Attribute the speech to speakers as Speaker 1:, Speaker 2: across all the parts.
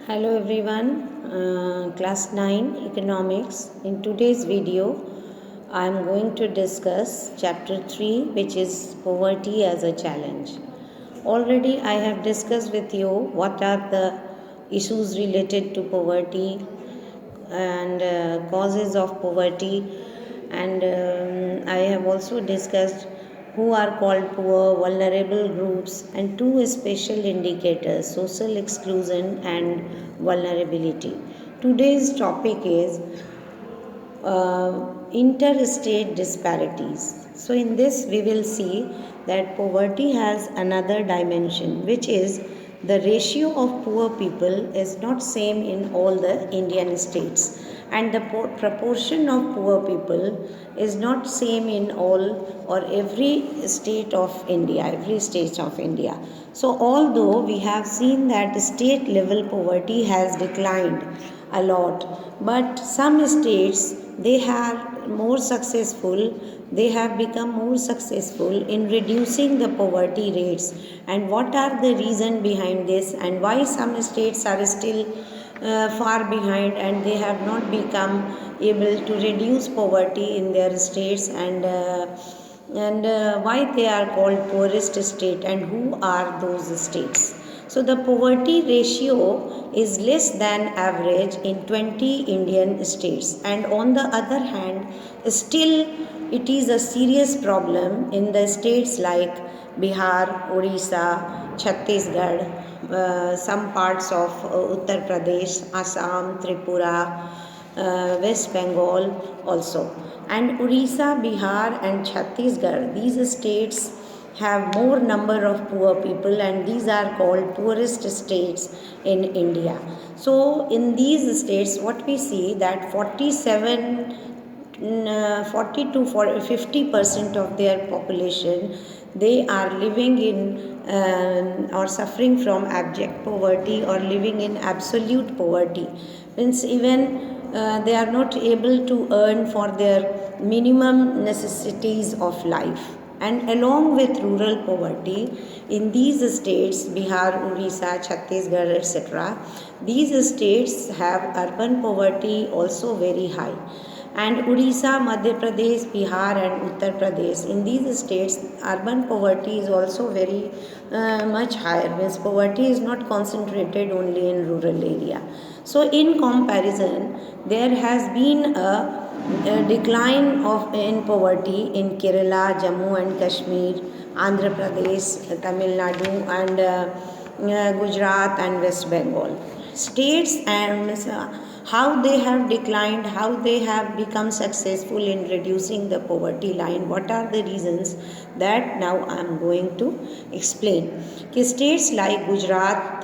Speaker 1: Hello everyone, class 9 economics. In today's video, I am going to discuss chapter 3, which is poverty as a challenge. Already I have discussed with you what are the issues related to poverty and causes of poverty, and I have also discussed who are called poor, vulnerable groups, and two special indicators, social exclusion and vulnerability. Today's topic is interstate disparities. So, in this, we will see that poverty has another dimension, which is the ratio of poor people is not same in all the Indian states, and the proportion of poor people is not same in all or every state of India. So, although we have seen that state level poverty has declined a lot, but some states they have become more successful in reducing the poverty rates. And what are the reason behind this, and why some states are still far behind and they have not become able to reduce poverty in their states, and why they are called poorest state, and who are those states. So the poverty ratio is less than average in 20 Indian states, and on the other hand, still it is a serious problem in the states like Bihar, Odisha, Chhattisgarh, some parts of Uttar Pradesh, Assam, Tripura, West Bengal also. And Odisha, Bihar, and Chhattisgarh, these states have more number of poor people, and these are called poorest states in India. So in these states, what we see that 40 to 50% of their population, they are living in or suffering from abject poverty or living in absolute poverty. Means even they are not able to earn for their minimum necessities of life. And along with rural poverty, in these states, Bihar, Odisha, Chhattisgarh, etc., these states have urban poverty also very high. And Odisha, Madhya Pradesh, Bihar, and Uttar Pradesh, in these states, urban poverty is also very much higher. Means poverty is not concentrated only in rural area. So, in comparison, there has been a decline of in poverty in Kerala, Jammu and Kashmir, Andhra Pradesh, Tamil Nadu, and Gujarat and West Bengal states, and how they have declined, how they have become successful in reducing the poverty line. What are the reasons? That now I am going to explain. States like Gujarat,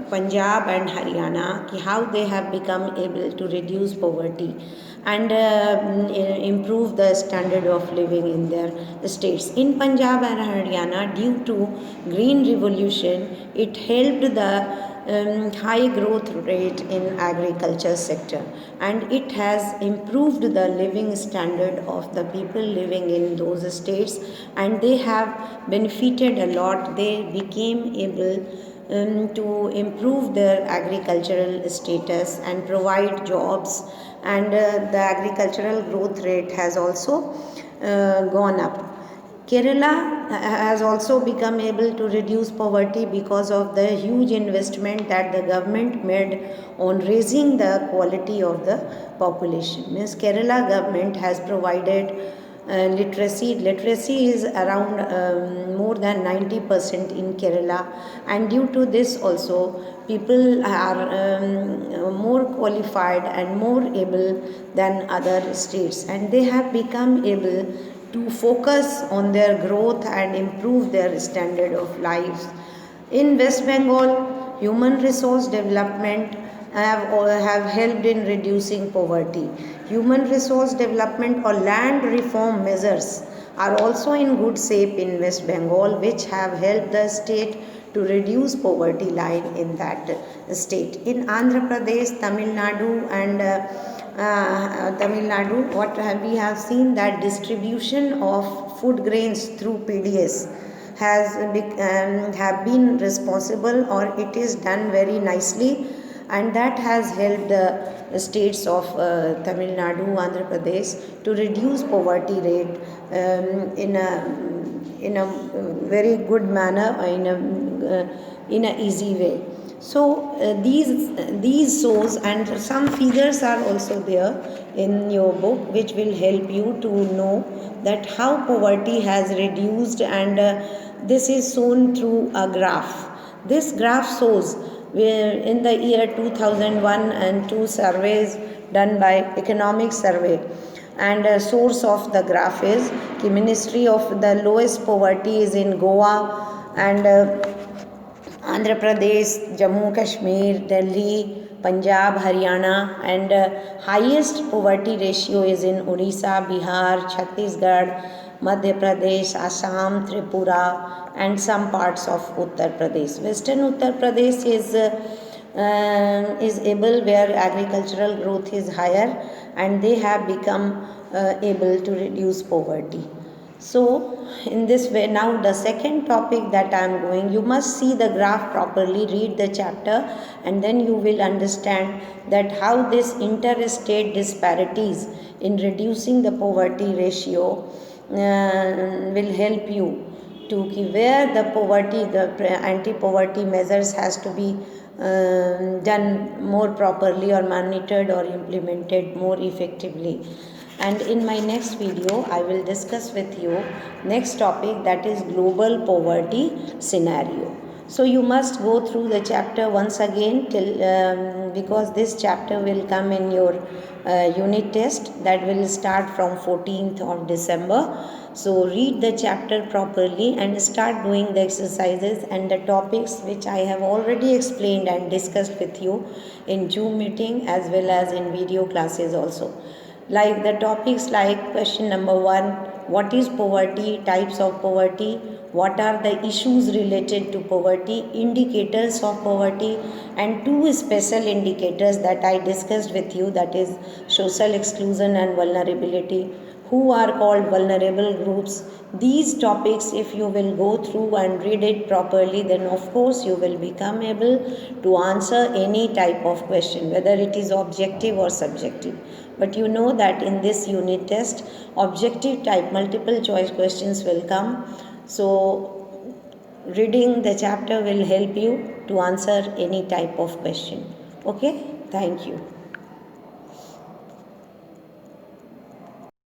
Speaker 1: Punjab and Haryana, how they have become able to reduce poverty and improve the standard of living in their states. In Punjab and Haryana, due to Green Revolution, it helped the high growth rate in agriculture sector, and it has improved the living standard of the people living in those states, and they have benefited a lot. They became able to improve their agricultural status and provide jobs, and the agricultural growth rate has also gone up. Kerala has also become able to reduce poverty because of the huge investment that the government made on raising the quality of the population. Means Kerala government has provided literacy. Literacy is around more than 90% in Kerala, and due to this also people are more qualified and more able than other states, and they have become able to focus on their growth and improve their standard of life. In West Bengal, human resource development have helped in reducing poverty. Human resource development or land reform measures are also in good shape in West Bengal, which have helped the state to reduce poverty line in that state. In Andhra Pradesh, Tamil Nadu, and what we have seen that distribution of food grains through PDS have been responsible, or it is done very nicely, and that has helped the states of Tamil Nadu, Andhra Pradesh to reduce poverty rate in a very good manner, in a easy way. So these shows and some figures are also there in your book, which will help you to know that how poverty has reduced, and this is shown through a graph. This graph shows where in the year 2001 and 2 surveys done by Economic Survey, and source of the graph is the Ministry of the lowest poverty is in Goa, and Andhra Pradesh, Jammu Kashmir, Delhi, Punjab, Haryana, and highest poverty ratio is in Odisha, Bihar, Chhattisgarh, Madhya Pradesh, Assam, Tripura, and some parts of Uttar Pradesh. Western Uttar Pradesh is able where agricultural growth is higher, and they have become able to reduce poverty. So, in this way, now the second topic that I am going, you must see the graph properly, read the chapter, and then you will understand that how this interstate disparities in reducing the poverty ratio will help you to where the poverty, the anti-poverty measures has to be done more properly or monitored or implemented more effectively. And in my next video I will discuss with you next topic, that is global poverty scenario. So you must go through the chapter once again till because this chapter will come in your unit test that will start from 14th of December. So read the chapter properly and start doing the exercises and the topics which I have already explained and discussed with you in Zoom meeting as well as in video classes also. Like the topics like question number 1, what is poverty, types of poverty, what are the issues related to poverty, indicators of poverty, and 2 special indicators that I discussed with you, that is social exclusion and vulnerability. Who are called vulnerable groups? These topics, if you will go through and read it properly, then of course you will become able to answer any type of question, whether it is objective or subjective. But you know that in this unit test, objective type multiple choice questions will come. So reading the chapter will help you to answer any type of question. Okay, thank you.